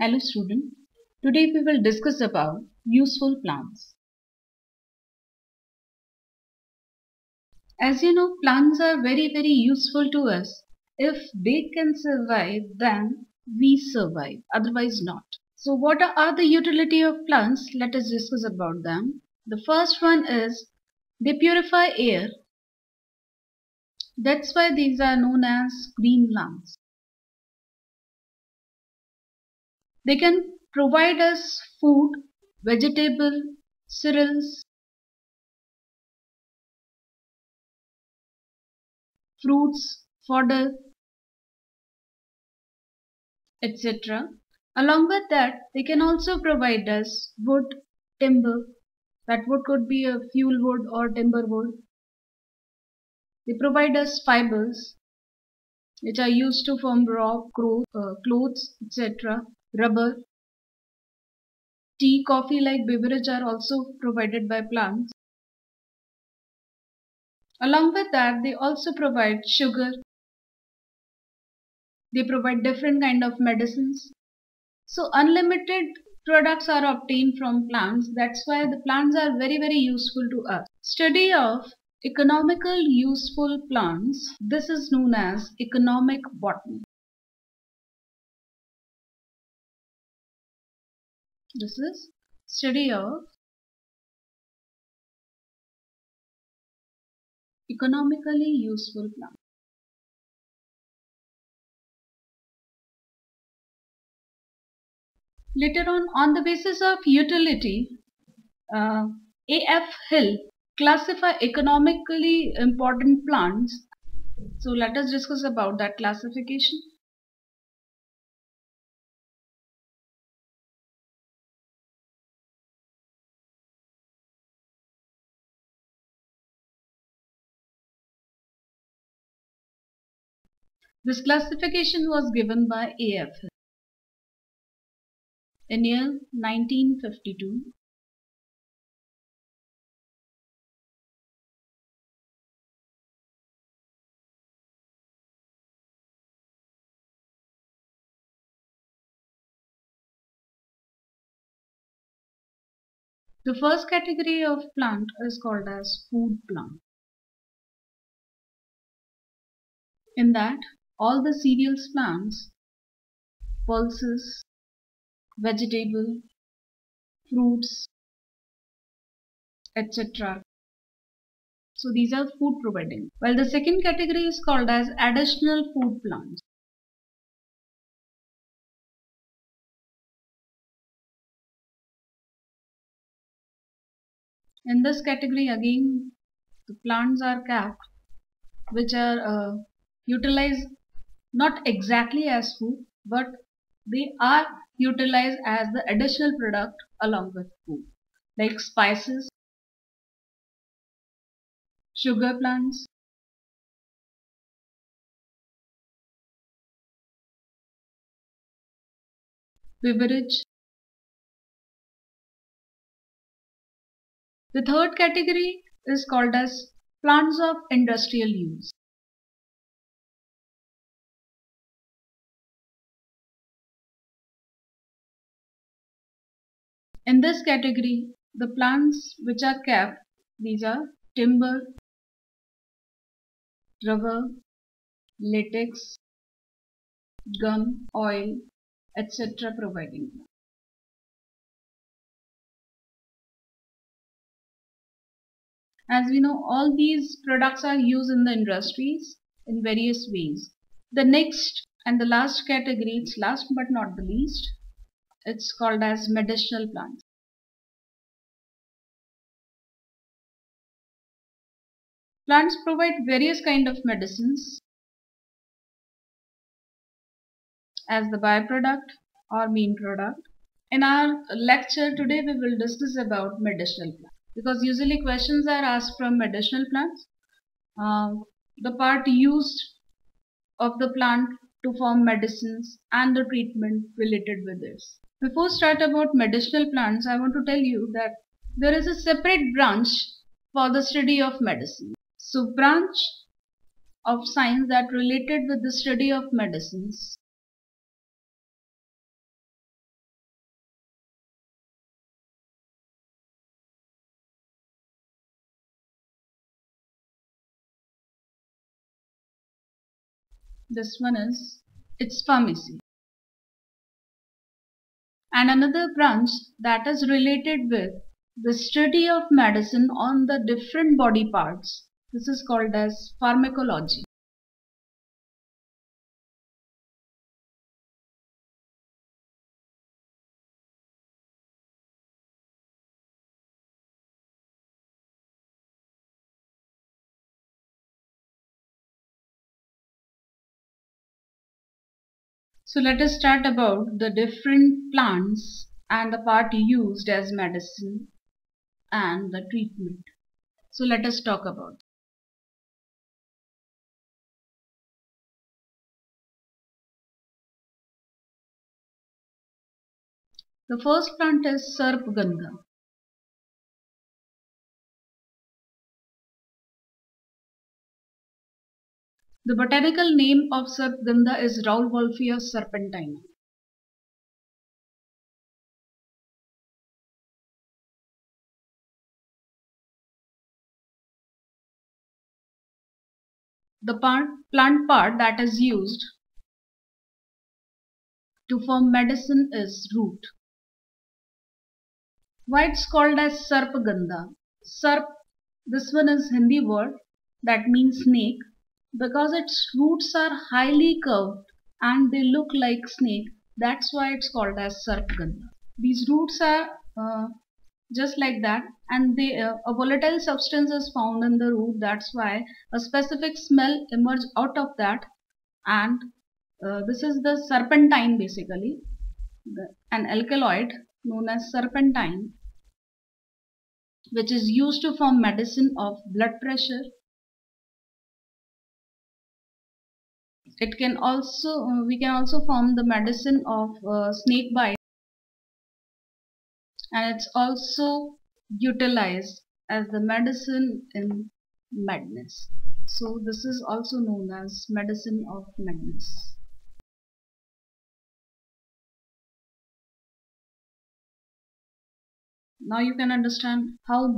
Hello student. Today we will discuss about useful plants. As you know, plants are very useful to us. If they can survive, then we survive, otherwise not. So what are the utility of plants? Let us discuss about them. The first one is they purify air. That's why these are known as green plants. They can provide us food, vegetable, cereals, fruits, fodder, etc. Along with that, they can also provide us wood, timber. That wood could be a fuel wood or timber wood. They provide us fibers, which are used to form raw clothes, etc. Rubber, tea, coffee like beverage are also provided by plants. Along with that, they also provide sugar. They provide different kind of medicines. So unlimited products are obtained from plants. That's why the plants are very useful to us. Study of economical useful plants. This is known as economic botany. This is study of economically useful plants. Later on the basis of utility, uh, A.F. Hill classify economically important plants. So let us discuss about that classification. This classification was given by A.F. Hill in year 1952. The first category of plant is called as food plant. In that, all the cereals plants, pulses, vegetable, fruits, etc. So these are food providing. While the second category is called as additional food plants. In this category again, the plants are kept which are utilized not exactly as food, but they are utilized as the additional product along with food, like spices, sugar plants, beverage. The third category is called as plants of industrial use. In this category, the plants which are kept, these are timber, rubber, latex, gum, oil, etc. providing. As we know, all these products are used in the industries in various ways. The next and the last category, it's last but not the least, it's called as medicinal plants. Plants provide various kind of medicines as the byproduct or main product. In our lecture today, we will discuss about medicinal plants because usually questions are asked from medicinal plants. Uh, the part used of the plant to form medicines and the treatment related with this. Before start about medicinal plants, I want to tell you that there is a separate branch for the study of medicine. So branch of science that related with the study of medicines This one is, it's pharmacy. And another branch that is related with the study of medicine on the different body parts. This is called as pharmacology. So let us start about the different plants and the part used as medicine and the treatment. So let us talk about. The first plant is Sarpagandha. The botanical name of Sarpagandha is Rauwolfia serpentina. The plant part that is used to form medicine is root. Why it's called as Sarpagandha? Sarp, this one is Hindi word that means snake, because its roots are highly curved and they look like snake. That's why it's called as Sarpagandha. These roots are just like that, and a volatile substance is found in the root. That's why a specific smell emerges out of that, and this is the serpentine basically, an alkaloid known as serpentine, which is used to form medicine of blood pressure. It can also we can also form the medicine of snake bite, and it's also utilized as the medicine in madness. So this is also known as medicine of madness. Now you can understand how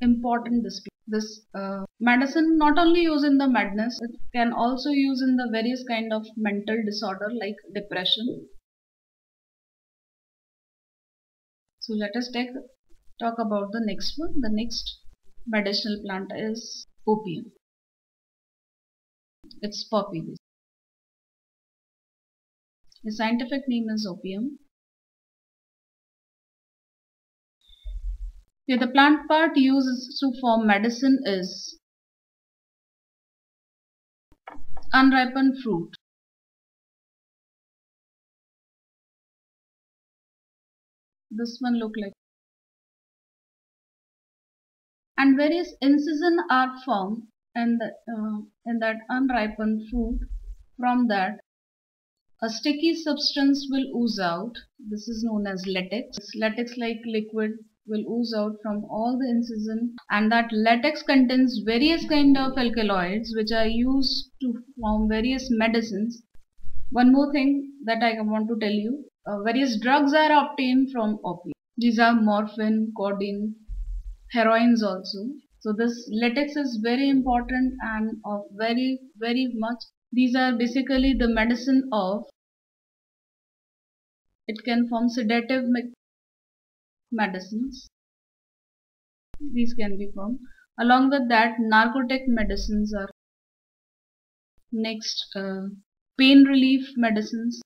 important this medicine not only used in the madness, it can also use in the various kind of mental disorder like depression. So let us talk about the next one. The next medicinal plant is opium. It's poppy. The scientific name is opium. Yeah, the plant part used to form medicine is unripened fruit. This one look like, and various incisions are formed in that unripened fruit. From that, a sticky substance will ooze out. This is known as latex. This latex like liquid will ooze out from all the incision, and that latex contains various kind of alkaloids which are used to form various medicines. One more thing that I want to tell you, various drugs are obtained from opium. These are morphine, codeine, heroines also. So this latex is very important and of very much. These are basically the medicine of, it can form sedative medicines. These can be formed. Along with that, narcotic medicines are next. Pain relief medicines.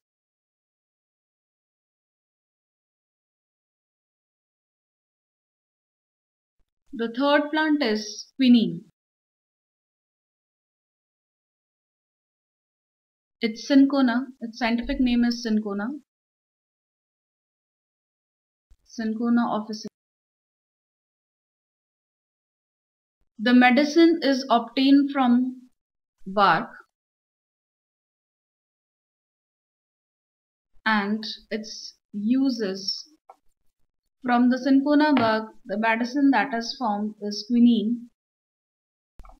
The third plant is quinine. It's cinchona. Its scientific name is cinchona. Cinchona officinalis. The medicine is obtained from bark, and its uses from the cinchona bark. The medicine that is formed is quinine,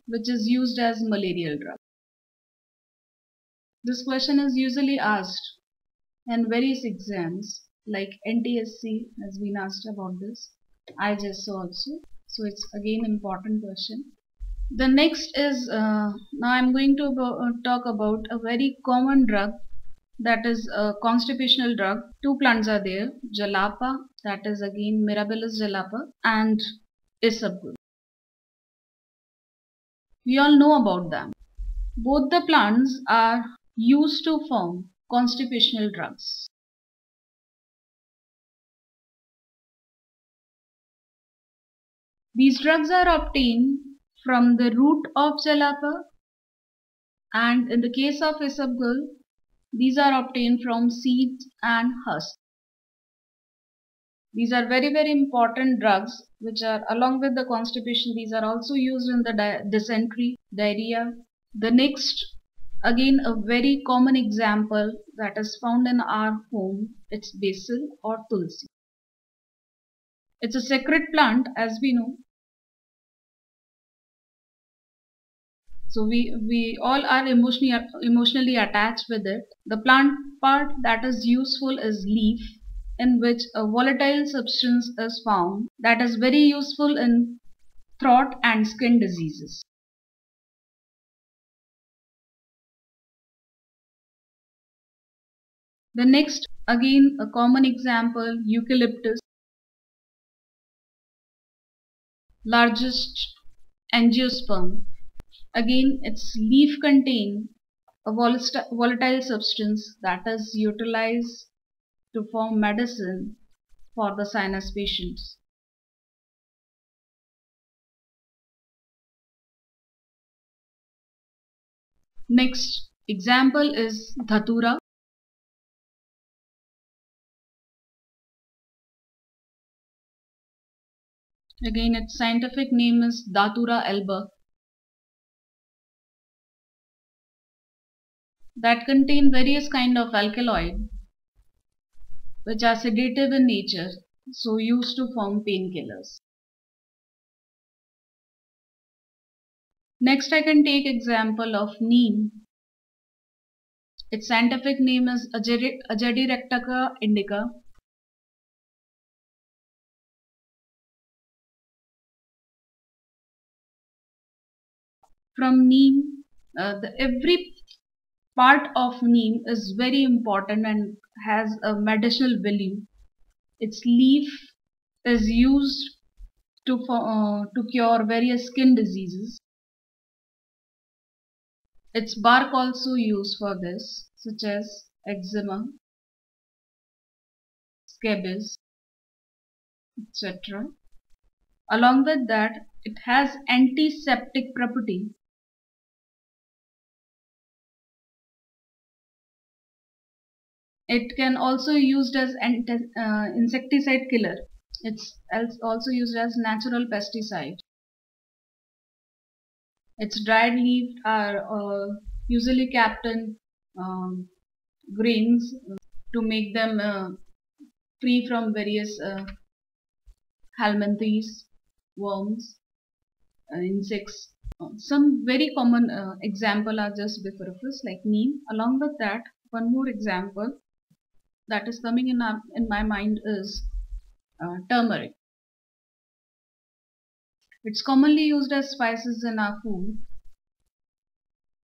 which is used as malarial drug. This question is usually asked in various exams like NTSC has been asked about this, IJS also. So it's again important question. The next is now I'm going to talk about a very common drug, that is a constipational drug. Two plants are there, Jalapa, that is again Mirabilis jalapa, and Isabgol. We all know about them. Both the plants are used to form constipational drugs. These drugs are obtained from the root of Jalapa, and in the case of Isabgol, these are obtained from seeds and husks. These are very important drugs which are, along with the constipation, these are also used in the dysentery, diarrhea. The next, again a very common example that is found in our home, it's basil or tulsi. It's a sacred plant, as we know. So we all are emotionally attached with it. The plant part that is useful is leaf, in which a volatile substance is found that is very useful in throat and skin diseases. The next, again a common example, eucalyptus, largest angiosperm. Again, its leaf contain a volatile substance that is utilized to form medicine for the sinus patients. Next example is Dhatura. Again, its scientific name is Datura alba, that contain various kind of alkaloid which are sedative in nature, so used to form painkillers. Next I can take example of neem. Its scientific name is Ajadirachta indica. From neem, every part of neem is very important and has a medicinal value. Its leaf is used to cure various skin diseases. Its bark also used for this, such as eczema, scabies, etc. Along with that, it has antiseptic property. It can also used as insecticide killer. It's also used as natural pesticide. Its dried leaves are usually kept in um, grains to make them free from various helminthes, worms, insects. Some very common example are just before us, like neem. Along with that, one more example that is coming in my mind is turmeric. It's commonly used as spices in our food,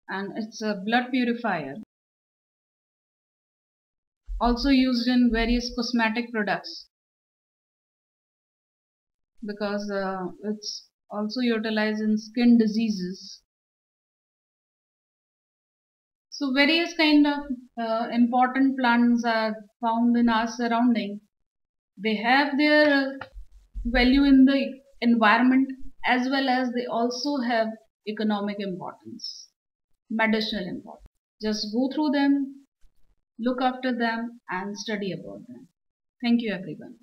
and it's a blood purifier. Also used in various cosmetic products because it's also utilized in skin diseases. So various kind of important plants are found in our surrounding. They have their value in the environment, as well as they also have economic importance, medicinal importance. Just go through them, look after them, and study about them. Thank you, everyone.